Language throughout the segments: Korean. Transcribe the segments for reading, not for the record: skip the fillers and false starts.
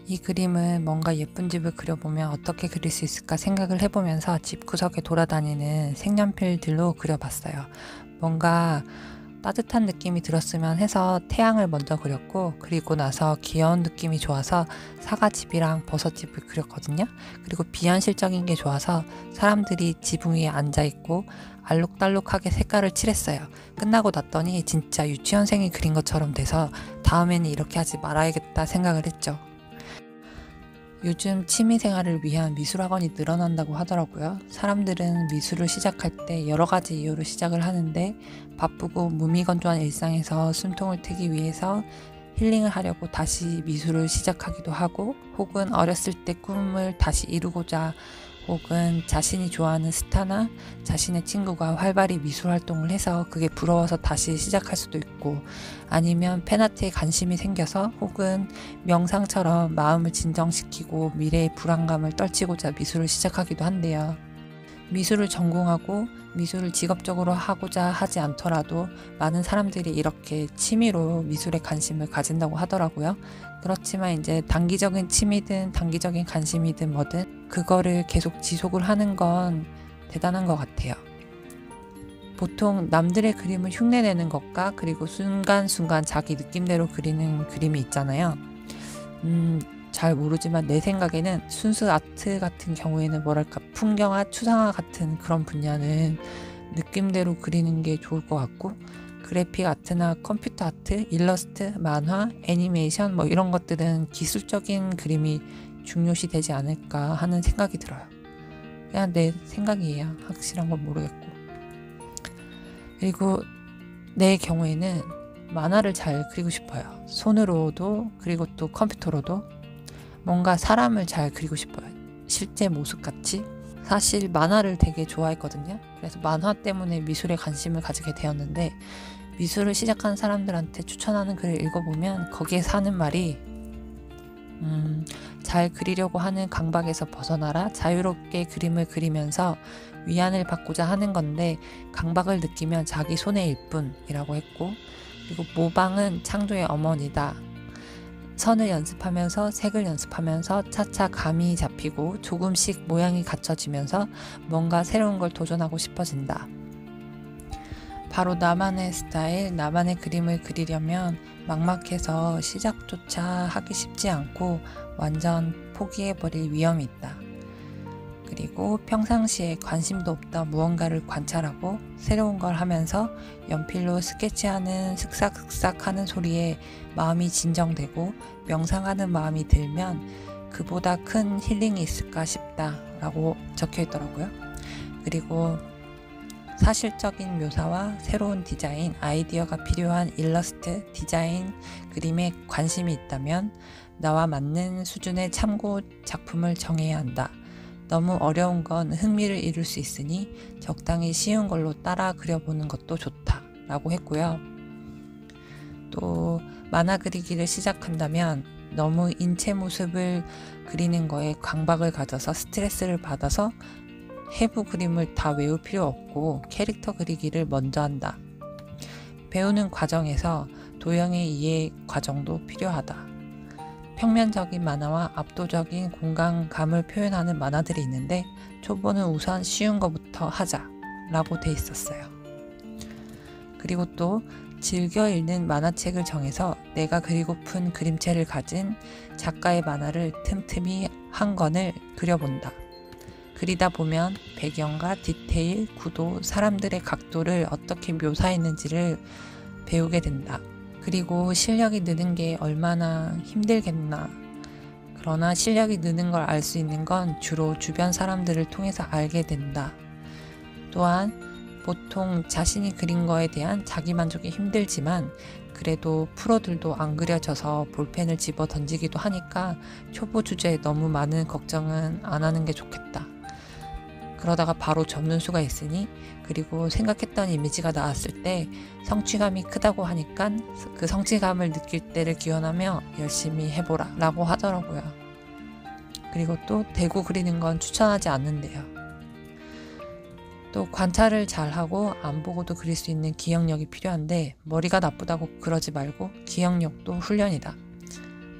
이 그림은 뭔가 예쁜 집을 그려보면 어떻게 그릴 수 있을까 생각을 해보면서 집 구석에 돌아다니는 색연필들로 그려봤어요. 뭔가 따뜻한 느낌이 들었으면 해서 태양을 먼저 그렸고, 그리고 나서 귀여운 느낌이 좋아서 사과집이랑 버섯집을 그렸거든요. 그리고 비현실적인 게 좋아서 사람들이 지붕 위에 앉아있고 알록달록하게 색깔을 칠했어요. 끝나고 났더니 진짜 유치원생이 그린 것처럼 돼서 다음에는 이렇게 하지 말아야겠다 생각을 했죠. 요즘 취미생활을 위한 미술학원이 늘어난다고 하더라고요. 사람들은 미술을 시작할 때 여러 가지 이유로 시작을 하는데, 바쁘고 무미건조한 일상에서 숨통을 트기 위해서 힐링을 하려고 다시 미술을 시작하기도 하고, 혹은 어렸을 때 꿈을 다시 이루고자, 혹은 자신이 좋아하는 스타나 자신의 친구가 활발히 미술 활동을 해서 그게 부러워서 다시 시작할 수도 있고, 아니면 팬아트에 관심이 생겨서, 혹은 명상처럼 마음을 진정시키고 미래의 불안감을 떨치고자 미술을 시작하기도 한대요. 미술을 전공하고 미술을 직업적으로 하고자 하지 않더라도 많은 사람들이 이렇게 취미로 미술에 관심을 가진다고 하더라고요. 그렇지만 이제 단기적인 취미든 단기적인 관심이든 뭐든 그거를 계속 지속을 하는 건 대단한 것 같아요. 보통 남들의 그림을 흉내내는 것과 그리고 순간순간 자기 느낌대로 그리는 그림이 있잖아요. 잘 모르지만 내 생각에는 순수 아트 같은 경우에는 뭐랄까 풍경화, 추상화 같은 그런 분야는 느낌대로 그리는 게 좋을 것 같고, 그래픽 아트나 컴퓨터 아트, 일러스트, 만화, 애니메이션 뭐 이런 것들은 기술적인 그림이 중요시 되지 않을까 하는 생각이 들어요. 그냥 내 생각이에요. 확실한 건 모르겠고. 그리고 내 경우에는 만화를 잘 그리고 싶어요. 손으로도 그리고 또 컴퓨터로도. 뭔가 사람을 잘 그리고 싶어요. 실제 모습같이. 사실 만화를 되게 좋아했거든요. 그래서 만화 때문에 미술에 관심을 가지게 되었는데, 미술을 시작한 사람들한테 추천하는 글을 읽어보면 거기에서 하는 말이 잘 그리려고 하는 강박에서 벗어나라. 자유롭게 그림을 그리면서 위안을 받고자 하는 건데 강박을 느끼면 자기 손해일 뿐이라고 했고, 그리고 모방은 창조의 어머니다. 선을 연습하면서 색을 연습하면서 차차 감이 잡히고 조금씩 모양이 갖춰지면서 뭔가 새로운 걸 도전하고 싶어진다. 바로 나만의 스타일, 나만의 그림을 그리려면 막막해서 시작조차 하기 쉽지 않고 완전 포기해버릴 위험이 있다. 그리고 평상시에 관심도 없던 무언가를 관찰하고 새로운 걸 하면서 연필로 스케치하는 슥싹슥싹 하는 소리에 마음이 진정되고 명상하는 마음이 들면 그보다 큰 힐링이 있을까 싶다 라고 적혀 있더라고요. 그리고 사실적인 묘사와 새로운 디자인, 아이디어가 필요한 일러스트, 디자인, 그림에 관심이 있다면 나와 맞는 수준의 참고 작품을 정해야 한다. 너무 어려운 건 흥미를 잃을 수 있으니 적당히 쉬운 걸로 따라 그려보는 것도 좋다 라고 했고요. 또 만화 그리기를 시작한다면 너무 인체 모습을 그리는 거에 강박을 가져서 스트레스를 받아서 해부 그림을 다 외울 필요 없고 캐릭터 그리기를 먼저 한다. 배우는 과정에서 도형의 이해 과정도 필요하다. 평면적인 만화와 압도적인 공간감을 표현하는 만화들이 있는데 초보는 우선 쉬운 것부터 하자 라고 돼 있었어요. 그리고 또 즐겨 읽는 만화책을 정해서 내가 그리고픈 그림체를 가진 작가의 만화를 틈틈이 한 권을 그려본다. 그리다 보면 배경과 디테일, 구도, 사람들의 각도를 어떻게 묘사했는지를 배우게 된다. 그리고 실력이 느는 게 얼마나 힘들겠나. 그러나 실력이 느는 걸 알 수 있는 건 주로 주변 사람들을 통해서 알게 된다. 또한 보통 자신이 그린 거에 대한 자기만족이 힘들지만 그래도 프로들도 안 그려져서 볼펜을 집어 던지기도 하니까 초보 주제에 너무 많은 걱정은 안 하는 게 좋겠다. 그러다가 바로 접는 수가 있으니, 그리고 생각했던 이미지가 나왔을 때 성취감이 크다고 하니까 그 성취감을 느낄 때를 기원하며 열심히 해보라 라고 하더라고요. 그리고 또 대고 그리는 건 추천하지 않는데요. 또 관찰을 잘하고 안 보고도 그릴 수 있는 기억력이 필요한데 머리가 나쁘다고 그러지 말고 기억력도 훈련이다.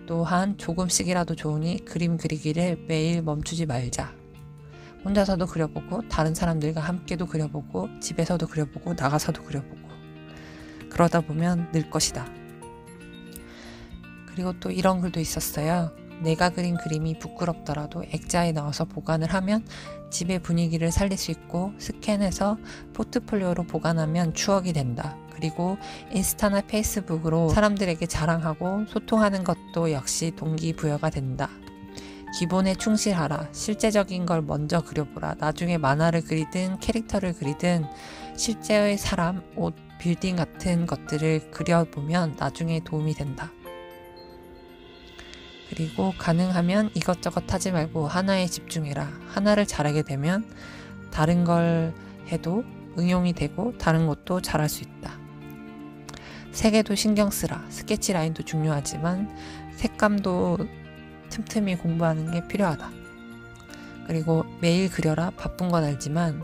또한 조금씩이라도 좋으니 그림 그리기를 매일 멈추지 말자. 혼자서도 그려보고 다른 사람들과 함께도 그려보고 집에서도 그려보고 나가서도 그려보고 그러다 보면 늘 것이다. 그리고 또 이런 글도 있었어요. 내가 그린 그림이 부끄럽더라도 액자에 넣어서 보관을 하면 집의 분위기를 살릴 수 있고 스캔해서 포트폴리오로 보관하면 추억이 된다. 그리고 인스타나 페이스북으로 사람들에게 자랑하고 소통하는 것도 역시 동기부여가 된다. 기본에 충실하라. 실제적인 걸 먼저 그려보라. 나중에 만화를 그리든 캐릭터를 그리든 실제의 사람, 옷, 빌딩 같은 것들을 그려보면 나중에 도움이 된다. 그리고 가능하면 이것저것 하지 말고 하나에 집중해라. 하나를 잘하게 되면 다른 걸 해도 응용이 되고 다른 것도 잘할 수 있다. 색에도 신경 쓰라. 스케치 라인도 중요하지만 색감도 틈틈이 공부하는 게 필요하다. 그리고 매일 그려라. 바쁜 건 알지만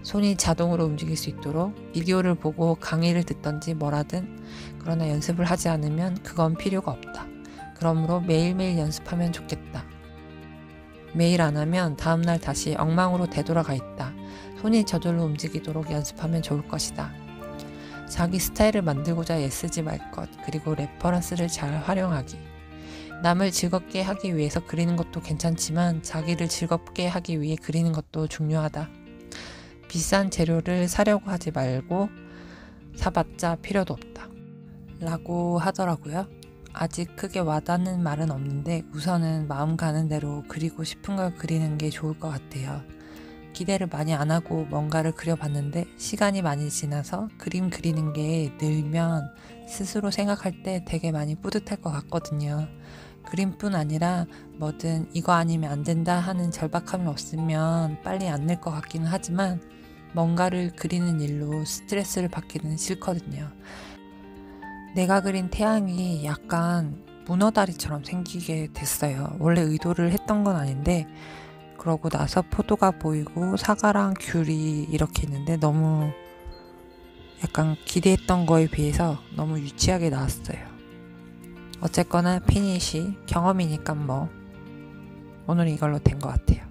손이 자동으로 움직일 수 있도록 비디오를 보고 강의를 듣던지 뭐라든 그러나 연습을 하지 않으면 그건 필요가 없다. 그러므로 매일매일 연습하면 좋겠다. 매일 안 하면 다음날 다시 엉망으로 되돌아가 있다. 손이 저절로 움직이도록 연습하면 좋을 것이다. 자기 스타일을 만들고자 애쓰지 말 것, 그리고 레퍼런스를 잘 활용하기. 남을 즐겁게 하기 위해서 그리는 것도 괜찮지만 자기를 즐겁게 하기 위해 그리는 것도 중요하다. 비싼 재료를 사려고 하지 말고 사봤자 필요도 없다. 라고 하더라고요. 아직 크게 와닿는 말은 없는데 우선은 마음 가는 대로 그리고 싶은 걸 그리는 게 좋을 것 같아요. 기대를 많이 안 하고 뭔가를 그려봤는데 시간이 많이 지나서 그림 그리는 게 늘면 스스로 생각할 때 되게 많이 뿌듯할 것 같거든요. 그림뿐 아니라 뭐든 이거 아니면 안 된다 하는 절박함이 없으면 빨리 안 늘 것 같기는 하지만 뭔가를 그리는 일로 스트레스를 받기는 싫거든요. 내가 그린 태양이 약간 문어다리처럼 생기게 됐어요. 원래 의도를 했던 건 아닌데 그러고 나서 포도가 보이고 사과랑 귤이 이렇게 있는데 너무 약간 기대했던 거에 비해서 너무 유치하게 나왔어요. 어쨌거나 피니시 경험이니까 뭐 오늘 이걸로 된 것 같아요.